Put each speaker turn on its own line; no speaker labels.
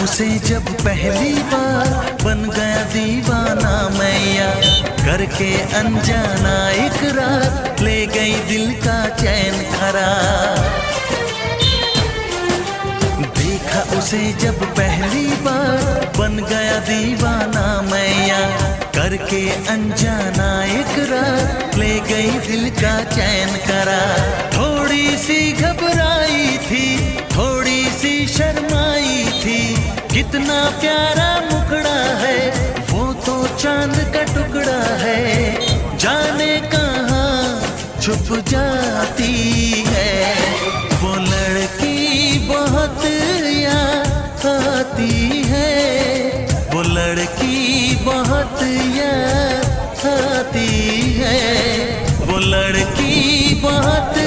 उसे जब पहली बार बन गया दीवाना मैया, करके अनजाना इकरार ले गई दिल का चैन करार। देखा उसे जब पहली बार बन गया दीवाना मैया, करके अनजाना इकरार ले गई दिल का चैन करार। थोड़ी सी घबराई थी, थोड़ी सी शर्माई थी, कितना प्यारा मुखड़ा है वो तो चांद का टुकड़ा है। जाने कहाँ छुप जाती है वो लड़की, बहुत याद आती है वो लड़की, बहुत याद आती है वो लड़की, बहुत